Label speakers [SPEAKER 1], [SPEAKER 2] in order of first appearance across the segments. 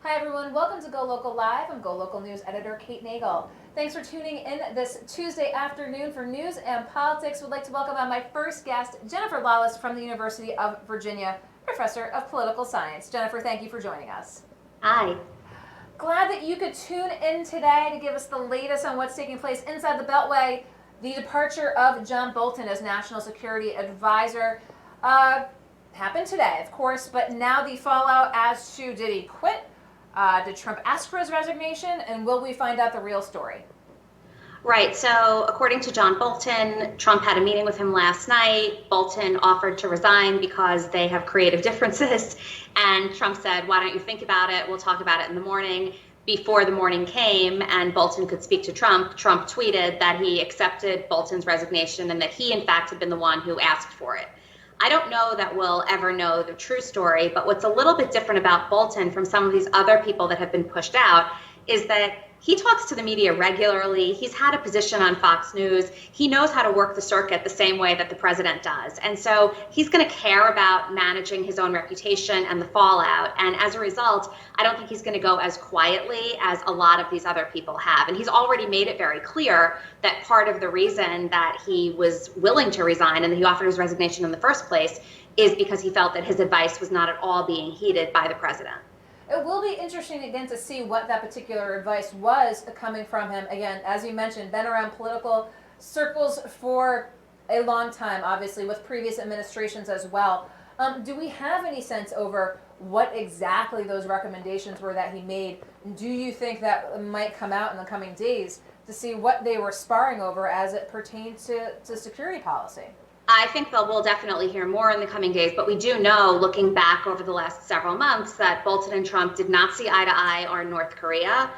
[SPEAKER 1] Hi everyone, welcome to GoLocal Live. I'm GoLocal News Editor Kate Nagel. Thanks for tuning in this Tuesday afternoon for news and politics. We'd like to welcome on my first guest, Jennifer Lawless from the University of Virginia, Professor of Political Science. Jennifer, thank you for joining us.
[SPEAKER 2] Hi.
[SPEAKER 1] Glad that you could tune in today to give us the latest on what's taking place inside the Beltway. The departure of John Bolton as National Security Advisor happened today, of course, but now the fallout as to did he quit? Did Trump ask for his resignation? And will we find out the real story?
[SPEAKER 2] Right. So according to John Bolton, Trump had a meeting with him last night. Bolton offered to resign because they have creative differences. And Trump said, why don't you think about it? We'll talk about it in the morning. Before the morning came and Bolton could speak to Trump, Trump tweeted that he accepted Bolton's resignation and that he, in fact, had been the one who asked for it. I don't know that we'll ever know the true story, but what's a little bit different about Bolton from some of these other people that have been pushed out is that he talks to the media regularly. He's had a position on Fox News. He knows how to work the circuit the same way that the president does. And so he's going to care about managing his own reputation and the fallout. And as a result, I don't think he's going to go as quietly as a lot of these other people have. And he's already made it very clear that part of the reason that he was willing to resign and that he offered his resignation in the first place is because he felt that his advice was not at all being heeded by the president.
[SPEAKER 1] It will be interesting again to see what that particular advice was coming from him. Again, as you mentioned, been around political circles for a long time, obviously, with previous administrations as well. Do we have any sense over what exactly those recommendations were that he made? Do you think that might come out in the coming days to see what they were sparring over as it pertains to security policy?
[SPEAKER 2] I think we'll definitely hear more in the coming days, but we do know, looking back over the last several months, that Bolton and Trump did not see eye to eye on North Korea.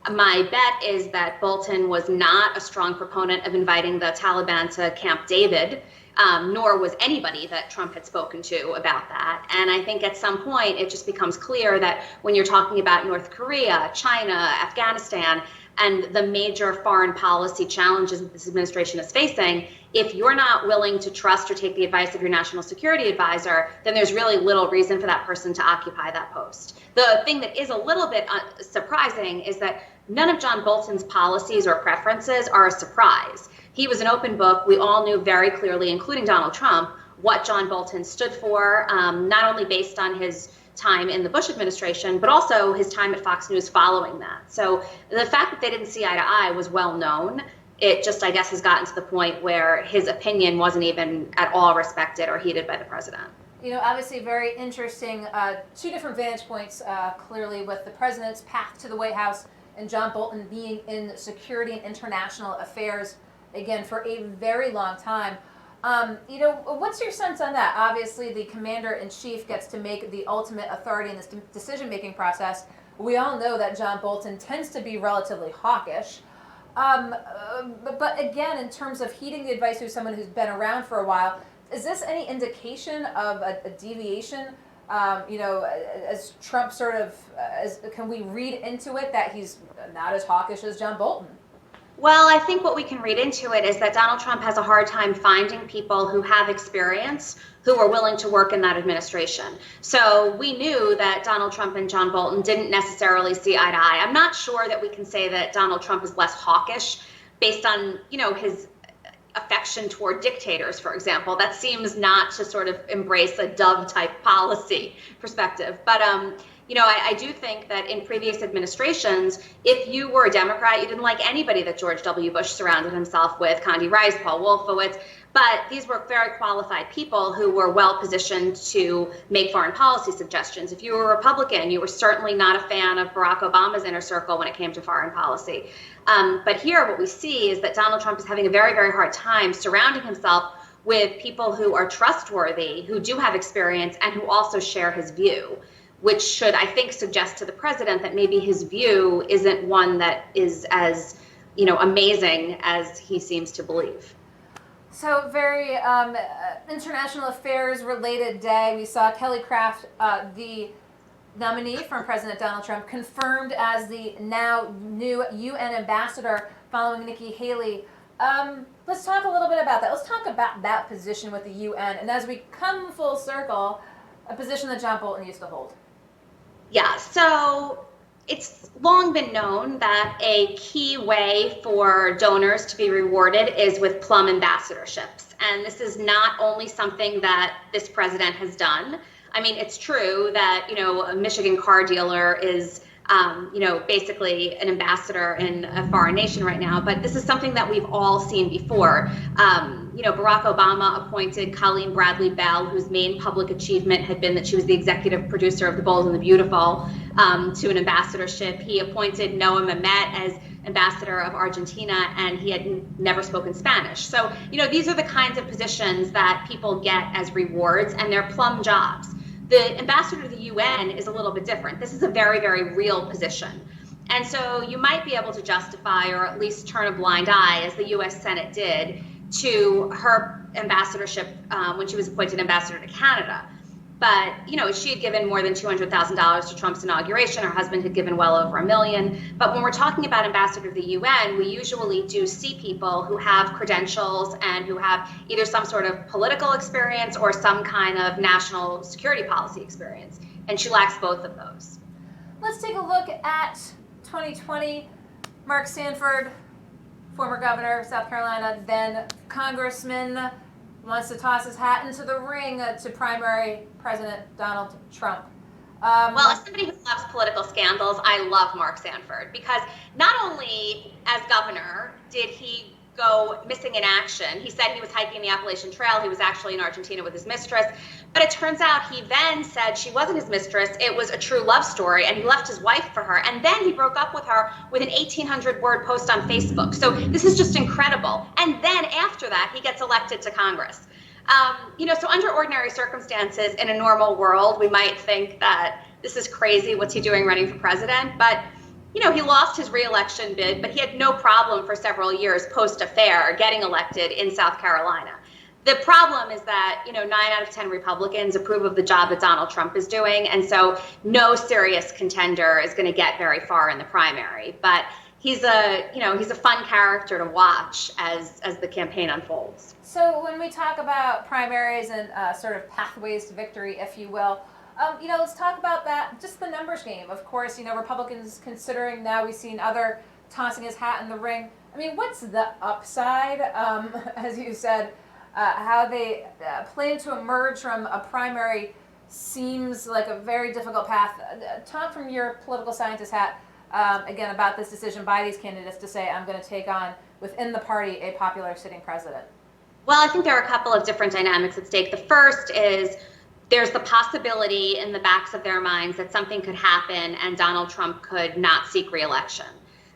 [SPEAKER 2] My bet is that Bolton was not a strong proponent of inviting the Taliban to Camp David, nor was anybody that Trump had spoken to about that. And I think at some point it just becomes clear that when you're talking about North Korea, China, Afghanistan, and the major foreign policy challenges that this administration is facing, if you're not willing to trust or take the advice of your national security advisor, then there's really little reason for that person to occupy that post. The thing that is a little bit surprising is that none of John Bolton's policies or preferences are a surprise. He was an open book. We all knew very clearly, including Donald Trump, what John Bolton stood for, not only based on his time in the Bush administration, but also his time at Fox News following that. So the fact that they didn't see eye to eye was well known. It just, I guess, has gotten to the point where his opinion wasn't even at all respected or heeded by the president.
[SPEAKER 1] You know, obviously very interesting, two different vantage points, clearly, with the president's path to the White House and John Bolton being in security and international affairs, again, for a very long time. You know, what's your sense on that? Obviously, the commander-in-chief gets to make the ultimate authority in this decision-making process. We all know that John Bolton tends to be relatively hawkish. But again, in terms of heeding the advice of someone who's been around for a while, is this any indication of a deviation? You know, as Trump sort of, can we read into it that he's not as hawkish as John Bolton?
[SPEAKER 2] Well, I think what we can read into it is that Donald Trump has a hard time finding people who have experience who are willing to work in that administration. So we knew that Donald Trump and John Bolton didn't necessarily see eye to eye. I'm not sure that we can say that Donald Trump is less hawkish based on, you know, his affection toward dictators, for example. That seems not to sort of embrace a Dove type policy perspective. But you know, I do think that in previous administrations, if you were a Democrat, you didn't like anybody that George W. Bush surrounded himself with, Condi Rice, Paul Wolfowitz, but these were very qualified people who were well positioned to make foreign policy suggestions. If you were a Republican, you were certainly not a fan of Barack Obama's inner circle when it came to foreign policy. But here what we see is that Donald Trump is having a very, very hard time surrounding himself with people who are trustworthy, who do have experience, and who also share his view, which should, I think, suggest to the president that maybe his view isn't one that is as, you know, amazing as he seems to believe.
[SPEAKER 1] So very international affairs related day. We saw Kelly Craft, the nominee from President Donald Trump, confirmed as the now new UN ambassador following Nikki Haley. Let's talk a little bit about that. Let's talk about that position with the UN. And as we come full circle, a position that John Bolton used to hold.
[SPEAKER 2] Yeah, so it's long been known that a key way for donors to be rewarded is with plum ambassadorships. And this is not only something that this president has done. I mean, it's true that, a Michigan car dealer is, basically an ambassador in a foreign nation right now, but this is something that we've all seen before. Barack Obama appointed Colleen Bradley Bell, whose main public achievement had been that she was the executive producer of The Bold and the Beautiful, to an ambassadorship. He appointed Noah Mehmet as ambassador of Argentina, and he had never spoken Spanish. So, these are the kinds of positions that people get as rewards, and they're plum jobs. The ambassador to the UN is a little bit different. This is a very, very real position. And so you might be able to justify, or at least turn a blind eye, as the US Senate did, to her ambassadorship when she was appointed ambassador to Canada. But, she had given more than $200,000 to Trump's inauguration. Her husband had given well over $1 million. But when we're talking about ambassador to the UN, we usually do see people who have credentials and who have either some sort of political experience or some kind of national security policy experience. And she lacks both of those.
[SPEAKER 1] Let's take a look at 2020. Mark Sanford, former governor of South Carolina, then congressman, wants to toss his hat into the ring to primary President Donald Trump.
[SPEAKER 2] Well, as somebody who loves political scandals, I love Mark Sanford, because not only as governor did he go missing in action. He said he was hiking the Appalachian Trail. He was actually in Argentina with his mistress. But it turns out he then said she wasn't his mistress. It was a true love story, and he left his wife for her. And then he broke up with her with an 1,800-word post on Facebook. So this is just incredible. And then after that, he gets elected to Congress. So under ordinary circumstances in a normal world, we might think that this is crazy. What's he doing running for president? But he lost his re-election bid, but he had no problem for several years post-affair getting elected in South Carolina. The problem is that, 9 out of 10 Republicans approve of the job that Donald Trump is doing. And so no serious contender is going to get very far in the primary. But he's a fun character to watch as the campaign unfolds.
[SPEAKER 1] So when we talk about primaries and sort of pathways to victory, if you will, let's talk about that, just the numbers game. Of course, Republicans considering now we've seen other tossing his hat in the ring. I mean, what's the upside, as you said, how they plan to emerge from a primary seems like a very difficult path. Talk from your political scientist hat, again, about this decision by these candidates to say, I'm going to take on, within the party, a popular sitting president.
[SPEAKER 2] Well, I think there are a couple of different dynamics at stake. The first is there's the possibility in the backs of their minds that something could happen and Donald Trump could not seek re-election.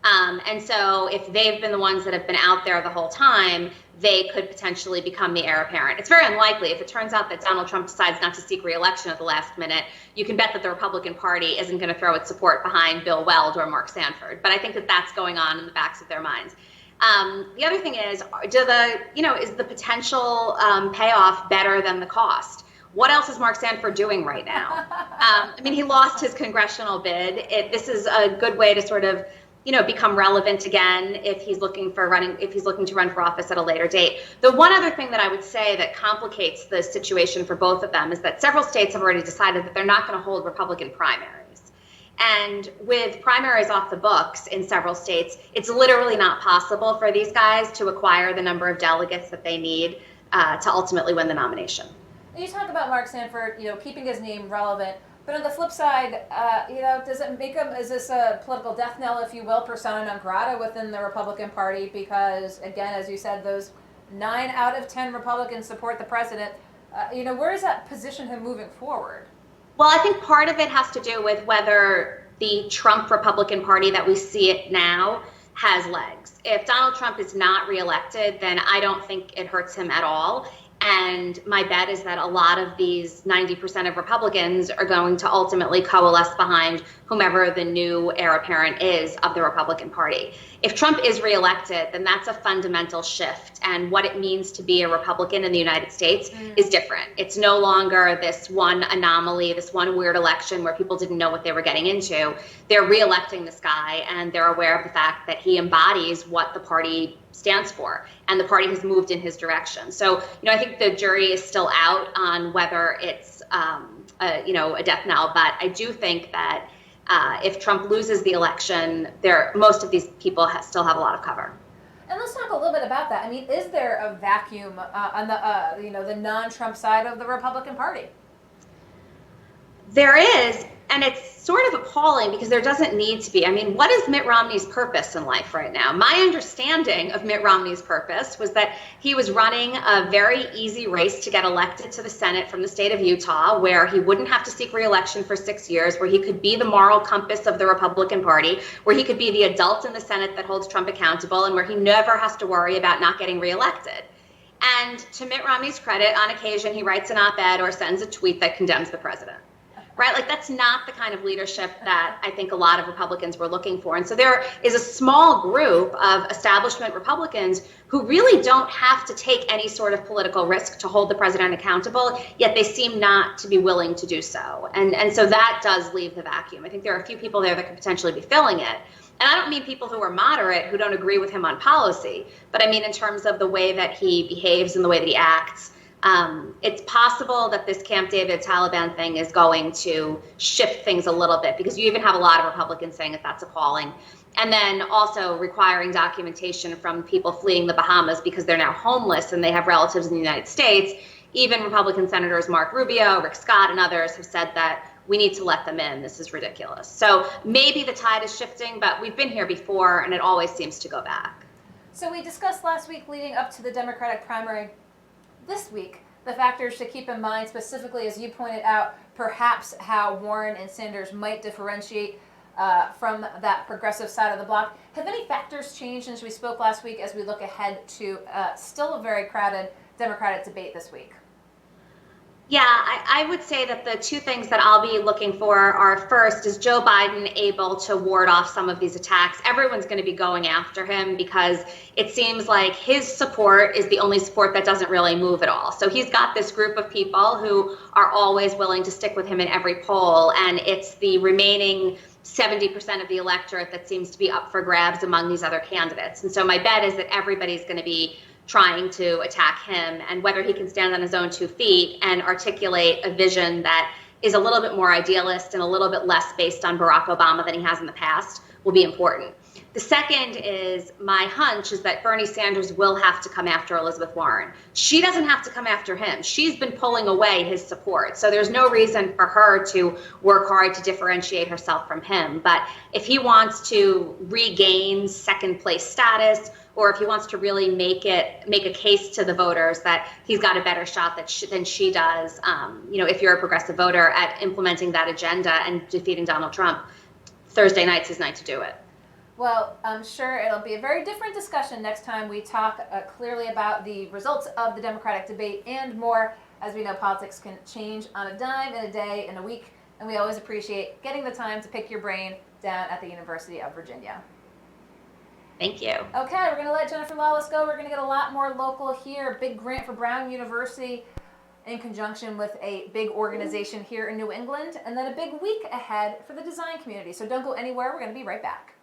[SPEAKER 2] And so if they've been the ones that have been out there the whole time, they could potentially become the heir apparent. It's very unlikely. If it turns out that Donald Trump decides not to seek re-election at the last minute, you can bet that the Republican Party isn't going to throw its support behind Bill Weld or Mark Sanford. But I think that that's going on in the backs of their minds. The other thing is, is the potential payoff better than the cost? What else is Mark Sanford doing right now? He lost his congressional bid. This is a good way to sort of, become relevant again if he's looking to run for office at a later date. The one other thing that I would say that complicates the situation for both of them is that several states have already decided that they're not going to hold Republican primaries. And with primaries off the books in several states, it's literally not possible for these guys to acquire the number of delegates that they need to ultimately win the nomination.
[SPEAKER 1] You talk about Mark Sanford, keeping his name relevant, but on the flip side, does it make him, is this a political death knell, if you will, persona non grata within the Republican Party? Because, again, as you said, those 9 out of 10 Republicans support the president. Where does that position him moving forward?
[SPEAKER 2] Well, I think part of it has to do with whether the Trump Republican Party that we see it now has legs. If Donald Trump is not reelected, then I don't think it hurts him at all. And my bet is that a lot of these 90% of Republicans are going to ultimately coalesce behind whomever the new heir apparent is of the Republican Party. If Trump is reelected, then that's a fundamental shift. And what it means to be a Republican in the United States is different. It's no longer this one anomaly, this one weird election where people didn't know what they were getting into. They're reelecting this guy, and they're aware of the fact that he embodies what the party stands for, and the party has moved in his direction. So, I think the jury is still out on whether it's, a death knell, but I do think that if Trump loses the election, most of these people still have a lot of cover.
[SPEAKER 1] And let's talk a little bit about that. I mean, is there a vacuum on the the non-Trump side of the Republican Party?
[SPEAKER 2] There is, and it's sort of appalling because there doesn't need to be. I mean, what is Mitt Romney's purpose in life right now? My understanding of Mitt Romney's purpose was that he was running a very easy race to get elected to the Senate from the state of Utah, where he wouldn't have to seek re-election for 6 years, where he could be the moral compass of the Republican Party, where he could be the adult in the Senate that holds Trump accountable, and where he never has to worry about not getting re-elected. And to Mitt Romney's credit, on occasion, he writes an op-ed or sends a tweet that condemns the president. Right? Like, that's not the kind of leadership that I think a lot of Republicans were looking for. And so there is a small group of establishment Republicans who really don't have to take any sort of political risk to hold the president accountable, yet they seem not to be willing to do so. And so that does leave the vacuum. I think there are a few people there that could potentially be filling it. And I don't mean people who are moderate, who don't agree with him on policy, but I mean in terms of the way that he behaves and the way that he acts. It's possible that this Camp David Taliban thing is going to shift things a little bit, because you even have a lot of Republicans saying that that's appalling. And then also requiring documentation from people fleeing the Bahamas because they're now homeless and they have relatives in the United States. Even Republican Senators Mark Rubio, Rick Scott, and others have said that we need to let them in. This is ridiculous. So maybe the tide is shifting, but we've been here before and it always seems to go back.
[SPEAKER 1] So we discussed last week, leading up to the Democratic primary, this week, the factors to keep in mind, specifically, as you pointed out, perhaps how Warren and Sanders might differentiate from that progressive side of the block. Have any factors changed since we spoke last week as we look ahead to still a very crowded Democratic debate this week?
[SPEAKER 2] Yeah, I would say that the two things that I'll be looking for are, first, is Joe Biden able to ward off some of these attacks? Everyone's going to be going after him because it seems like his support is the only support that doesn't really move at all. So he's got this group of people who are always willing to stick with him in every poll, and it's the remaining 70% of the electorate that seems to be up for grabs among these other candidates. And so my bet is that everybody's going to be trying to attack him, and whether he can stand on his own 2 feet and articulate a vision that is a little bit more idealist and a little bit less based on Barack Obama than he has in the past will be important. The second is, my hunch is that Bernie Sanders will have to come after Elizabeth Warren. She doesn't have to come after him. She's been pulling away his support. So there's no reason for her to work hard to differentiate herself from him. But if he wants to regain second place status, or if he wants to really make a case to the voters that he's got a better shot than she does, if you're a progressive voter, at implementing that agenda and defeating Donald Trump, Thursday night's his night to do it.
[SPEAKER 1] Well, I'm sure it'll be a very different discussion next time we talk clearly about the results of the Democratic debate and more. As we know, politics can change on a dime, in a day, in a week, and we always appreciate getting the time to pick your brain down at the University of Virginia.
[SPEAKER 2] Thank you.
[SPEAKER 1] Okay, we're going to let Jennifer Lawless go. We're going to get a lot more local here. Big grant for Brown University in conjunction with a big organization here in New England, and then a big week ahead for the design community. So don't go anywhere. We're going to be right back.